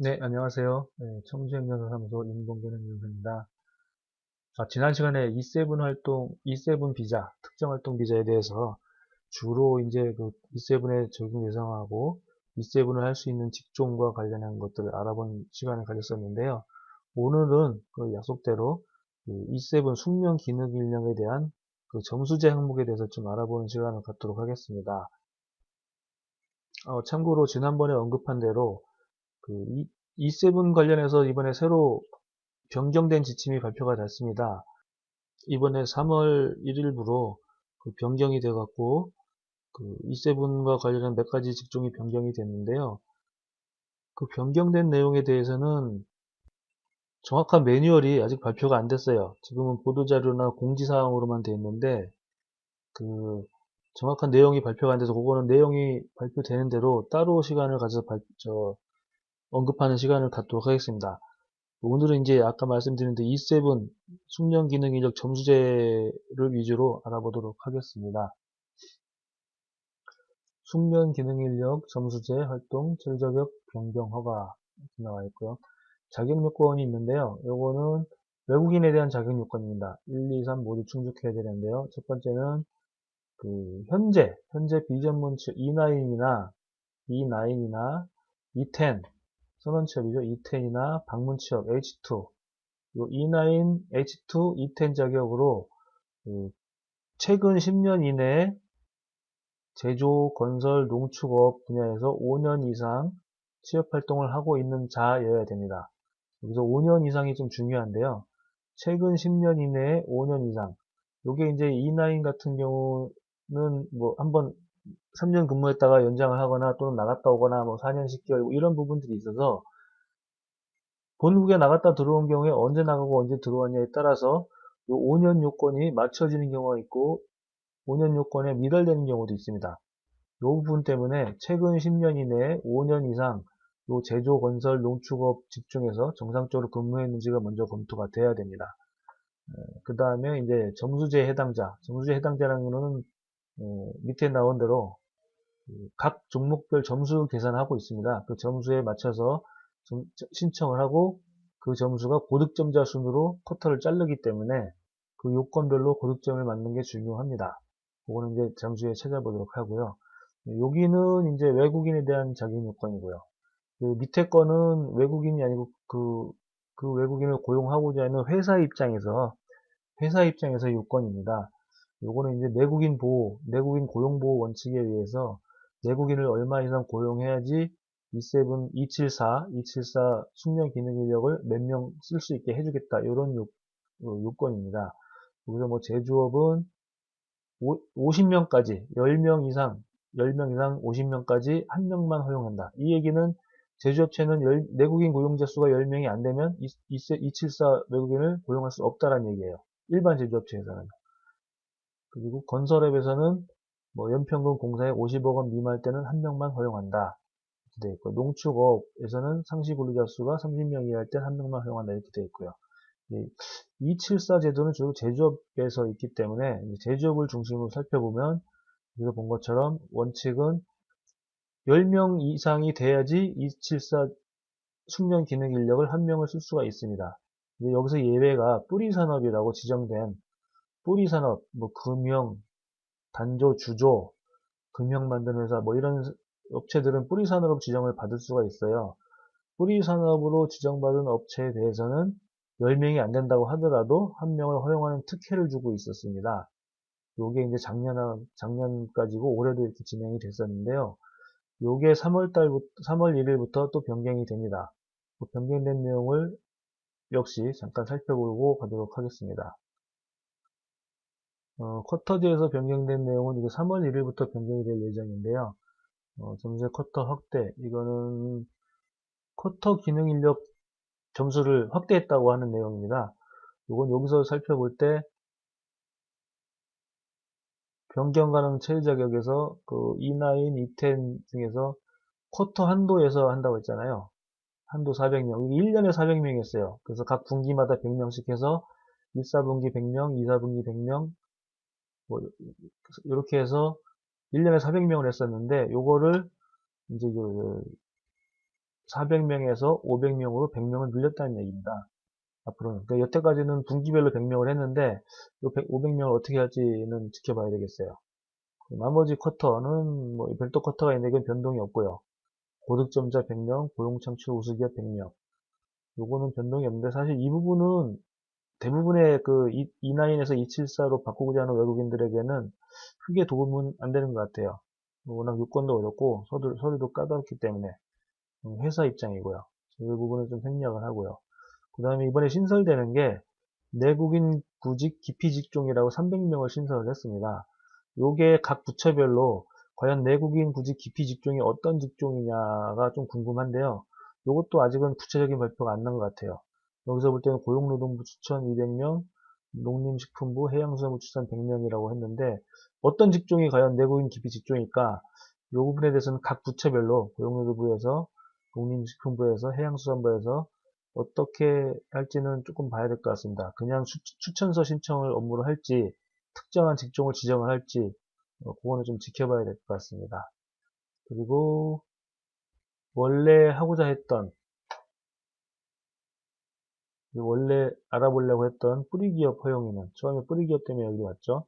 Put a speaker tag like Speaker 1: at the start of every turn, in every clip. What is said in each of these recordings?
Speaker 1: 네, 안녕하세요. 네, 청주행정사무소 임봉근 행정사입니다. 지난 시간에 E7 활동, E7 비자, 특정 활동 비자에 대해서 주로 이제 그 E7에 적용 예상하고 E7을 할 수 있는 직종과 관련한 것들을 알아본 시간을 가졌었는데요. 오늘은 그 약속대로 그 E7 숙련 기능 인력에 대한 그 점수제 항목에 대해서 좀 알아보는 시간을 갖도록 하겠습니다. 참고로 지난번에 언급한 대로 그 E7 관련해서 이번에 새로 변경된 지침이 발표가 됐습니다. 이번에 3월 1일부로 그 변경이 돼갖고 그 E7과 관련한 몇 가지 직종이 변경이 됐는데요. 그 변경된 내용에 대해서는 정확한 매뉴얼이 아직 발표가 안 됐어요. 지금은 보도자료나 공지사항으로만 돼 있는데 그 정확한 내용이 발표가 안 돼서 그거는 내용이 발표되는 대로 따로 시간을 가져서 언급하는 시간을 갖도록 하겠습니다. 오늘은 이제 아까 말씀드린 E7 숙련 기능 인력 점수제를 위주로 알아보도록 하겠습니다. 숙련 기능 인력 점수제 활동 실자격 변경 허가 이렇게 나와 있고요. 자격 요건이 있는데요. 요거는 외국인에 대한 자격 요건입니다. 1, 2, 3 모두 충족해야 되는데요. 첫 번째는 그 현재 비전문 취업 E9이나 E10 선원 취업이죠. E10이나 방문 취업 H2 요 E9, H2, E10 자격으로 그 최근 10년 이내에 제조, 건설, 농축업 분야에서 5년 이상 취업 활동을 하고 있는 자여야 됩니다. 여기서 5년 이상이 좀 중요한데요. 최근 10년 이내에 5년 이상. 요게 이제 E9 같은 경우는 뭐 한번 3년 근무했다가 연장을 하거나 또는 나갔다 오거나 뭐 4년 10개월 뭐 이런 부분들이 있어서 본국에 나갔다 들어온 경우에 언제 나가고 언제 들어왔냐에 따라서 요 5년 요건이 맞춰지는 경우가 있고 5년 요건에 미달되는 경우도 있습니다. 이 부분 때문에 최근 10년 이내에 5년 이상 요 제조, 건설, 농축업 직종에서 정상적으로 근무했는지가 먼저 검토가 돼야 됩니다. 그 다음에 이제 점수제에 해당자, 점수제에 해당자라는 거는 밑에 나온 대로 각 종목별 점수 계산하고 있습니다. 그 점수에 맞춰서 신청을 하고 그 점수가 고득점자 순으로 커터를 자르기 때문에 그 요건별로 고득점을 맞는 게 중요합니다. 그거는 이제 잠시 후에 찾아보도록 하고요. 여기는 이제 외국인에 대한 자격 요건이고요. 그 밑에 거는 외국인이 아니고 그 외국인을 고용하고자 하는 회사 입장에서 요건입니다. 요거는 이제 내국인 보호, 내국인 고용 보호 원칙에 의해서 내국인을 얼마 이상 고용해야지 E7, 274 숙련 기능 인력을 몇 명 쓸 수 있게 해주겠다. 이런 요건입니다. 여기서 뭐 제조업은 50명까지, 10명 이상, 10명 이상 50명까지 1명만 허용한다. 이 얘기는 제조업체는 내국인 고용자 수가 10명이 안 되면 274 외국인을 고용할 수 없다는 얘기예요. 일반 제조업체에서는. 그리고 건설업에서는 뭐 연평균 공사에 50억 원 미만일 때는 1명만 허용한다. 이렇게 되어 있고, 농축업에서는 상시 근로자 수가 30명 이하일 때 1명만 허용한다. 이렇게 되어 있고요. 274 제도는 주로 제조업에서 있기 때문에 제조업을 중심으로 살펴보면 여기서 본 것처럼 원칙은 10명 이상이 돼야지 274 숙련 기능 인력을 1명을 쓸 수가 있습니다. 여기서 예외가 뿌리산업이라고 지정된 뿌리산업, 뭐 금형, 단조, 주조, 금형 만드는 회사 뭐 이런 업체들은 뿌리산업으로 지정을 받을 수가 있어요. 뿌리산업으로 지정받은 업체에 대해서는 10명이 안 된다고 하더라도 1명을 허용하는 특혜를 주고 있었습니다. 요게 이제 작년까지고 올해도 이렇게 진행이 됐었는데요. 요게 3월 1일부터 또 변경이 됩니다. 그 변경된 내용을 역시 잠깐 살펴보고 가도록 하겠습니다. 쿼터제에서 변경된 내용은 이게 3월 1일부터 변경이 될 예정인데요. 점수의 쿼터 확대, 이거는 쿼터 기능 인력 점수를 확대했다고 하는 내용입니다. 이건 여기서 살펴볼 때 변경 가능 체류 자격에서 그 E9, E10 중에서 쿼터 한도에서 한다고 했잖아요. 한도 400명. 이게 1년에 400명이었어요. 그래서 각 분기마다 100명씩 해서 1, 4분기 100명, 2, 4분기 100명, 뭐 이렇게 해서 1년에 400명을 했었는데 요거를 이제 400명에서 500명으로 100명을 늘렸다는 얘기입니다. 앞으로는. 그러니까 여태까지는 분기별로 100명을 했는데, 요 500명을 어떻게 할지는 지켜봐야 되겠어요. 나머지 쿼터는 뭐 별도 쿼터가 있는데 이건 변동이 없고요. 고득점자 100명, 고용창출 우수기업 100명. 요거는 변동이 없는데 사실 이 부분은 대부분의 그 E9에서 E74로 바꾸고자 하는 외국인들에게는 크게 도움은 안 되는 것 같아요. 워낙 요건도 어렵고 서류도 까다롭기 때문에 회사 입장이고요. 이 부분은 좀 생략을 하고요. 그 다음에 이번에 신설되는 게 내국인 구직 기피 직종이라고 300명을 신설을 했습니다. 요게 각 부처별로 과연 내국인 구직 기피 직종이 어떤 직종이냐가 좀 궁금한데요. 요것도 아직은 구체적인 발표가 안 난 것 같아요. 여기서 볼 때는 고용노동부 추천 200명, 농림식품부 해양수산부추천 100명이라고 했는데 어떤 직종이 과연 내국인 기피 직종일까? 요 부분에 대해서는 각 부처별로 고용노동부에서 농림식품부에서 해양수산부에서 어떻게 할지는 조금 봐야 될 것 같습니다. 그냥 추천서 신청을 업무로 할지 특정한 직종을 지정을 할지 그거는 좀 지켜봐야 될 것 같습니다. 그리고 원래 알아보려고 했던 뿌리기업 허용인은 처음에 뿌리기업 때문에 여기 왔죠.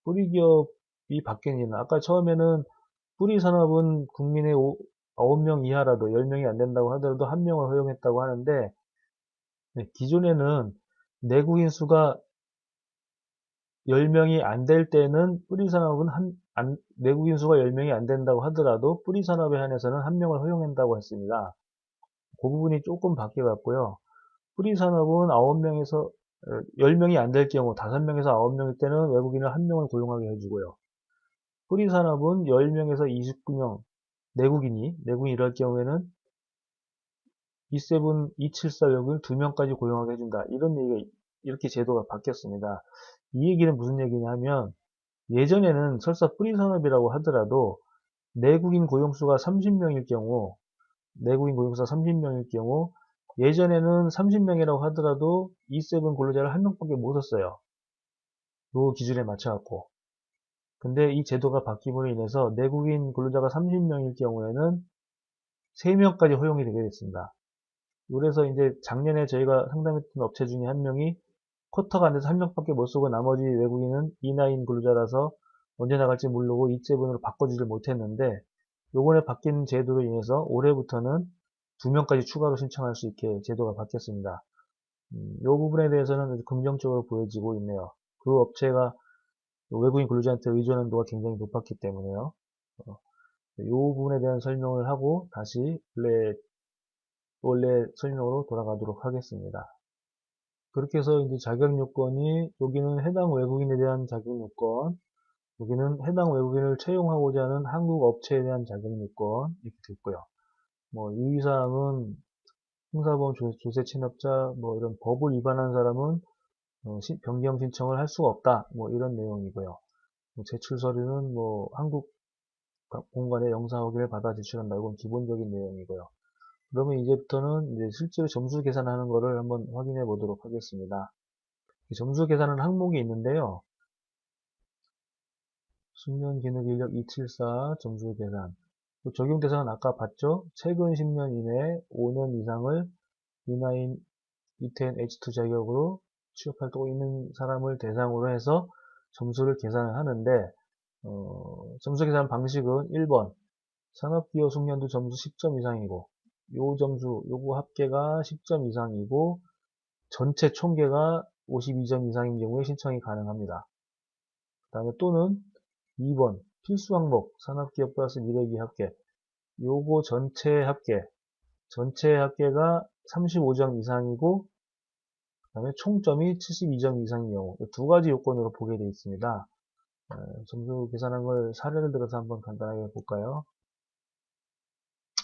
Speaker 1: 뿌리기업이 바뀐 이유는 아까 처음에는 뿌리산업은 국민의 9명 이하라도 10명이 안 된다고 하더라도 1명을 허용했다고 하는데 기존에는 내국인 수가 10명이 안 될 때는 뿌리산업은 내국인 수가 10명이 안 된다고 하더라도 뿌리산업에 한해서는 1명을 허용한다고 했습니다. 그 부분이 조금 바뀌어갔고요. 뿌리산업은 10명이 안 될 경우 5명에서 9명일 때는 외국인을 1명을 고용하게 해주고요. 뿌리산업은 10명에서 29명 내국인이 일할 경우에는 E7, E74 외국인 2명까지 고용하게 해준다. 이렇게 제도가 바뀌었습니다. 이 얘기는 무슨 얘기냐면 예전에는 설사 뿌리산업이라고 하더라도 내국인 고용수가 30명일 경우 예전에는 30명이라고 하더라도 E7 근로자를 1명밖에 못 썼어요. 그 기준에 맞춰갖고. 근데 이 제도가 바뀜으로 인해서 내국인 근로자가 30명일 경우에는 3명까지 허용이 되게 됐습니다. 그래서 이제 작년에 저희가 상담했던 업체 중에 한 명이 쿼터가 안 돼서 1명밖에 못 쓰고 나머지 외국인은 E9 근로자라서 언제 나갈지 모르고 E7으로 바꿔주질 못했는데 요번에 바뀐 제도로 인해서 올해부터는 2명까지 추가로 신청할 수 있게 제도가 바뀌었습니다. 이 부분에 대해서는 긍정적으로 보여지고 있네요. 그 업체가 외국인 근로자한테 의존 한도가 굉장히 높았기 때문에요. 이 부분에 대한 설명을 하고 다시 원래 설명으로 돌아가도록 하겠습니다. 그렇게 해서 이제 자격 요건이 여기는 해당 외국인에 대한 자격 요건, 여기는 해당 외국인을 채용하고자 하는 한국 업체에 대한 자격 요건 이렇게 됐고요. 뭐 유의사항은 형사보험 조세 침해자 뭐 이런 법을 위반한 사람은 변경 신청을 할 수가 없다. 뭐 이런 내용이고요. 제출 서류는 뭐 한국 공간에 영상 확인을 받아 제출한다. 이건 기본적인 내용이고요. 그러면 이제부터는 이제 실제로 점수 계산하는 거를 한번 확인해 보도록 하겠습니다. 점수 계산은 항목이 있는데요. 숙련 기능 인력 274 점수 계산. 적용 대상은 아까 봤죠? 최근 10년 이내에 5년 이상을 E9, E10, H2 자격으로 취업활동 있는 사람을 대상으로 해서 점수를 계산을 하는데 점수 계산 방식은 1번 산업기여 숙련도 점수 10점 이상이고 요거 합계가 10점 이상이고 전체 총계가 52점 이상인 경우에 신청이 가능합니다. 그 다음에 또는 2번 필수 항목 산업기업 플러스 미래기 합계 요거 전체 합계가 35점 이상이고 그 다음에 총점이 72점 이상인 경우 두 가지 요건으로 보게 되어 있습니다. 점수 계산한 걸 사례를 들어서 한번 간단하게 볼까요?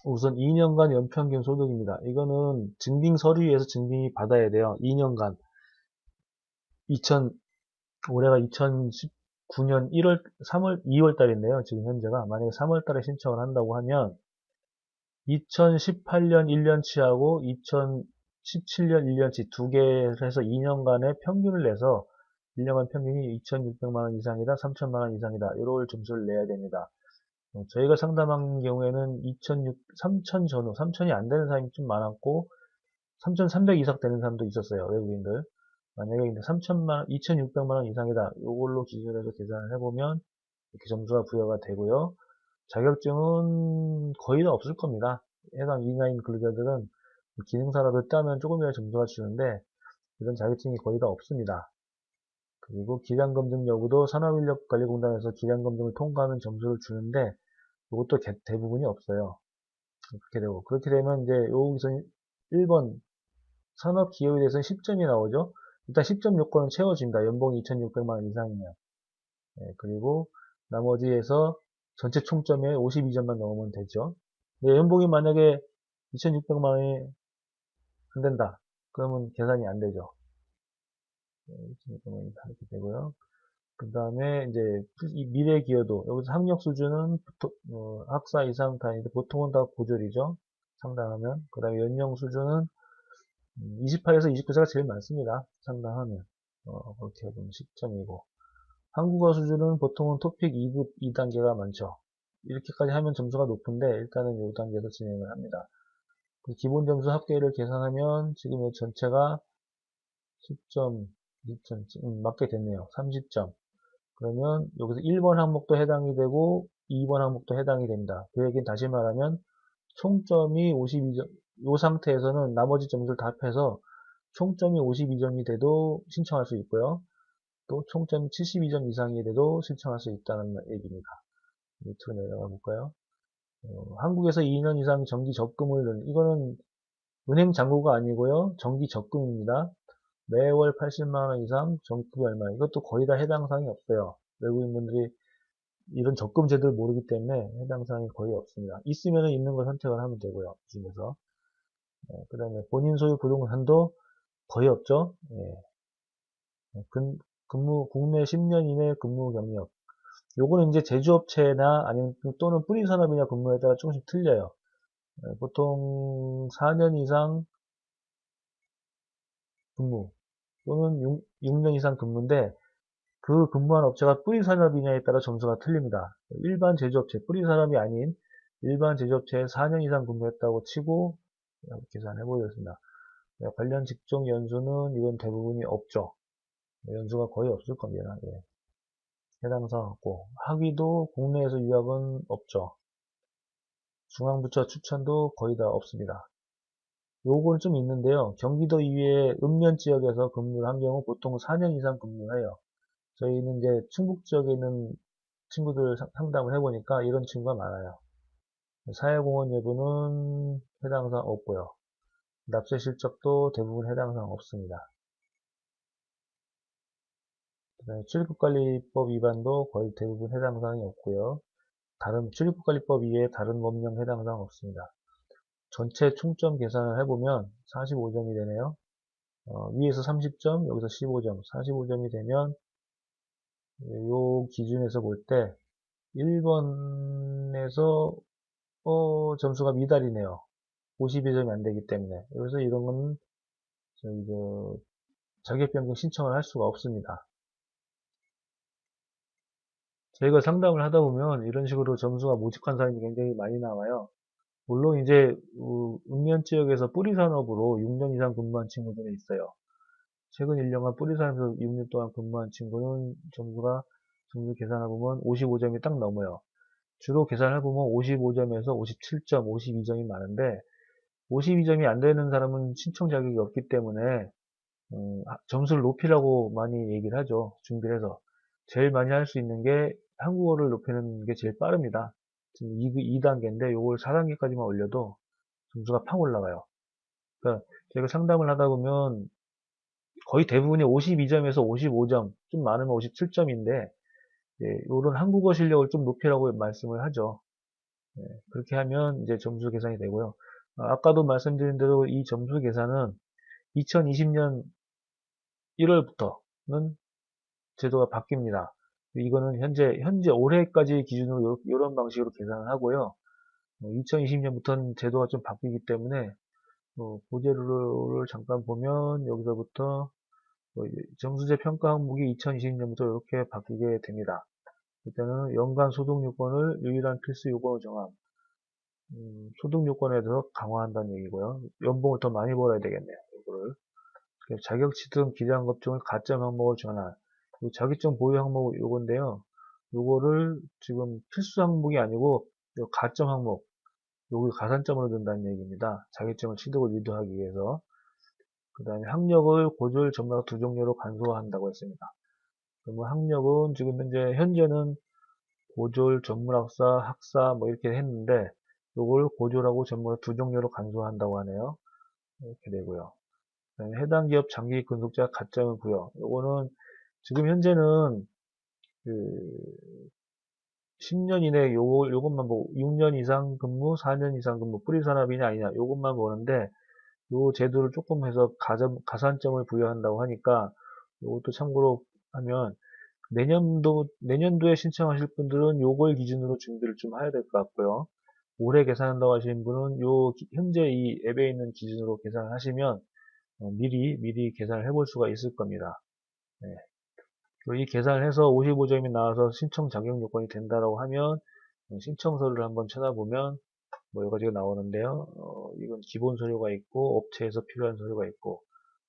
Speaker 1: 우선 2년간 연평균 소득입니다. 이거는 증빙 서류에서 증빙이 받아야 돼요. 2년간. 올해가 2019년 2월 달인데요. 지금 현재가. 만약에 3월 달에 신청을 한다고 하면 2018년 1년치하고 2017년 1년치 두 개를 해서 2년간의 평균을 내서 1년간 평균이 2,600만원 이상이다, 3,000만원 이상이다. 이런 점수를 내야 됩니다. 저희가 상담한 경우에는 3,000 전후, 3,000이 안 되는 사람이 좀 많았고, 3,300 이상 되는 사람도 있었어요, 외국인들. 만약에 이제 2,600만 원 이상이다. 이걸로 기준으로 해서 계산을 해보면 이렇게 점수가 부여가 되고요. 자격증은 거의 다 없을 겁니다. 해당 E9 근로자들은 기능사라도 따면 조금이라도 점수가 주는데 이런 자격증이 거의 다 없습니다. 그리고 기량검증 여부도 산업인력관리공단에서 기량검증을 통과하면 점수를 주는데 이것도 대부분이 없어요. 그렇게 되고 그렇게 되면 이제 여기서 1번 산업기업에 대해서는 10점이 나오죠. 일단 10점 요건은 채워집니다. 연봉이 2,600만 원 이상이면. 그리고 나머지에서 전체 총점에 52점만 넣으면 되죠. 연봉이 만약에 2,600만 원이 안 된다. 그러면 계산이 안 되죠. 2,600만 원이 이렇게 되고요. 그 다음에 이제 이 미래 기여도 여기서 학력 수준은 학사 이상 단위인데 보통은 다 고졸이죠. 상당하면. 그 다음에 연령 수준은 28에서 29세가 제일 많습니다. 상당하면. 그렇게 보면 10점이고. 한국어 수준은 보통은 토픽 2급 2단계가 많죠. 이렇게까지 하면 점수가 높은데 일단은 이 단계에서 진행을 합니다. 기본 점수 합계를 계산하면 지금 이 전체가 10점, 2점, 맞게 됐네요. 30점. 그러면 여기서 1번 항목도 해당이 되고 2번 항목도 해당이 됩니다. 그 얘기는 다시 말하면 총점이 52점, 이 상태에서는 나머지 점수를 다 합해서 총점이 52점이 돼도 신청할 수 있고요. 또 총점이 72점 이상이 돼도 신청할 수 있다는 얘기입니다. 밑으로 내려가 볼까요? 한국에서 2년 이상 정기 적금을 넣는, 이거는 은행 잔고가 아니고요. 정기 적금입니다. 매월 80만원 이상 적금이 얼마, 이것도 거의 다 해당 사항이 없어요. 외국인분들이 이런 적금 제도를 모르기 때문에 해당 사항이 거의 없습니다. 있으면 있는 걸 선택을 하면 되고요. 그 중에서. 그 다음에 본인 소유 부동산도 거의 없죠. 국내 10년 이내 근무 경력. 요거는 이제 제조업체나 아니면 또는 뿌리산업이나 근무에 따라 조금씩 틀려요. 보통 4년 이상 근무 또는 6년 이상 근무인데 그 근무한 업체가 뿌리산업이냐에 따라 점수가 틀립니다. 일반 제조업체, 뿌리산업이 아닌 일반 제조업체에 4년 이상 근무했다고 치고 계산해 보겠습니다. 관련 직종 연수는 이건 대부분이 없죠. 연수가 거의 없을 겁니다. 해당 사항 없고 학위도 국내에서 유학은 없죠. 중앙부처 추천도 거의 다 없습니다. 요건 좀 있는데요. 경기도 이외에 읍면 지역에서 근무를 한 경우 보통 4년 이상 근무를 해요. 저희는 이제 충북 지역에 있는 친구들 상담을 해보니까 이런 친구가 많아요. 사회공헌 여부는 해당 사항 없고요. 납세 실적도 대부분 해당 사항 없습니다. 출입국관리법 위반도 거의 대부분 해당 사항이 없고요. 다른 출입국관리법 이외에 다른 법령 해당 사항 없습니다. 전체 총점 계산을 해보면 45점이 되네요. 위에서 30점, 여기서 15점, 45점이 되면 요 기준에서 볼 때 1번에서 점수가 미달이네요. 52점이 안 되기 때문에. 그래서 이런 건 저희 자격 변경 신청을 할 수가 없습니다. 저희가 상담을 하다 보면 이런 식으로 점수가 모집한 사람이 굉장히 많이 나와요. 물론 이제 읍면 지역에서 뿌리산업으로 6년 이상 근무한 친구들이 있어요. 최근 1년간 뿌리산업에서 6년 동안 근무한 친구는 점수 계산해 보면 55점이 딱 넘어요. 주로 계산해 보면 55점에서 57점, 52점이 많은데 52점이 안 되는 사람은 신청 자격이 없기 때문에 점수를 높이라고 많이 얘기를 하죠. 준비를 해서. 제일 많이 할 수 있는 게 한국어를 높이는 게 제일 빠릅니다. 지금 2단계인데 이걸 4단계까지만 올려도 점수가 팍 올라가요. 그러니까 저희가 상담을 하다 보면 거의 대부분이 52점에서 55점, 좀 많으면 57점인데 이런 한국어 실력을 좀 높이라고 말씀을 하죠. 그렇게 하면 이제 점수 계산이 되고요. 아까도 말씀드린 대로 이 점수 계산은 2020년 1월부터는 제도가 바뀝니다. 이거는 현재 올해까지 기준으로 이런 방식으로 계산을 하고요. 2020년부터는 제도가 좀 바뀌기 때문에 고재료를 잠깐 보면 여기서부터 정수제 평가 항목이 2020년부터 이렇게 바뀌게 됩니다. 일단은 연간 소득 요건을 유일한 필수 요건으로 정함. 소득 요건에 대해서 강화한다는 얘기고요. 연봉을 더 많이 벌어야 되겠네요. 이거를. 자격 취득 기량 급증을 가점 항목으로 전환. 자격증 보유 항목 요건데요. 요거를 지금 필수 항목이 아니고 요 가점 항목, 여기 가산점으로 든다는 얘기입니다. 자격증을 취득을 유도하기 위해서. 그 다음에 학력을 고졸, 전문학 두 종류로 간소화한다고 했습니다. 그러면 학력은 지금 현재는 고졸, 전문학사, 학사 뭐 이렇게 했는데 요걸 고졸하고 전문학 두 종류로 간소화한다고 하네요. 이렇게 되고요. 그다음에 해당 기업 장기 근속자 가점을 부여. 요거는 지금 현재는 그 10년 이내 요것만 보고 6년 이상 근무, 4년 이상 근무, 뿌리산업이냐 아니냐 요것만 보는데 요 제도를 조금 해서 가산점을 부여한다고 하니까 요것도 참고로 하면 내년도에 신청하실 분들은 요걸 기준으로 준비를 좀 해야 될 것 같고요. 올해 계산한다고 하시는 분은 현재 이 앱에 있는 기준으로 계산을 하시면 미리 계산을 해볼 수가 있을 겁니다. 네. 이 계산을 해서 55점이 나와서 신청 자격 요건이 된다라고 하면 신청서를 한번 찾아보면 뭐 여러 가지가 나오는데요. 이건 기본 서류가 있고 업체에서 필요한 서류가 있고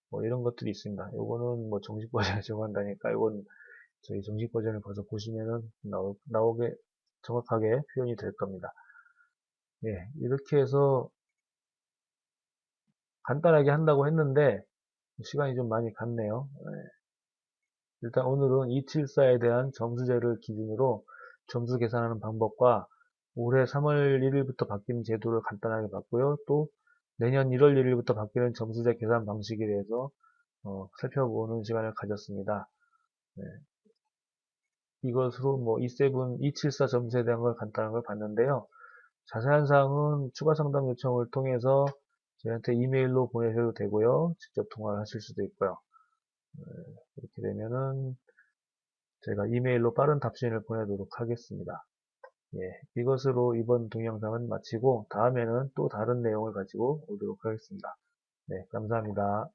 Speaker 1: 뭐 이런 것들이 있습니다. 요거는 뭐 정식 버전을 제공한다니까 이건 저희 정식 버전을 벌써 보시면은 나오게 정확하게 표현이 될 겁니다. 예, 이렇게 해서 간단하게 한다고 했는데 시간이 좀 많이 갔네요. 예. 일단 오늘은 274에 대한 점수제를 기준으로 점수 계산하는 방법과 올해 3월 1일부터 바뀌는 제도를 간단하게 봤고요. 또 내년 1월 1일부터 바뀌는 점수제 계산 방식에 대해서 살펴보는 시간을 가졌습니다. 네. 이것으로 뭐 E7, 274 점수에 대한 걸 간단한 걸 봤는데요. 자세한 사항은 추가 상담 요청을 통해서 저희한테 이메일로 보내셔도 되고요. 직접 통화를 하실 수도 있고요. 이렇게 되면은 제가 이메일로 빠른 답신을 보내도록 하겠습니다. 예, 이것으로 이번 동영상은 마치고 다음에는 또 다른 내용을 가지고 오도록 하겠습니다. 네, 감사합니다.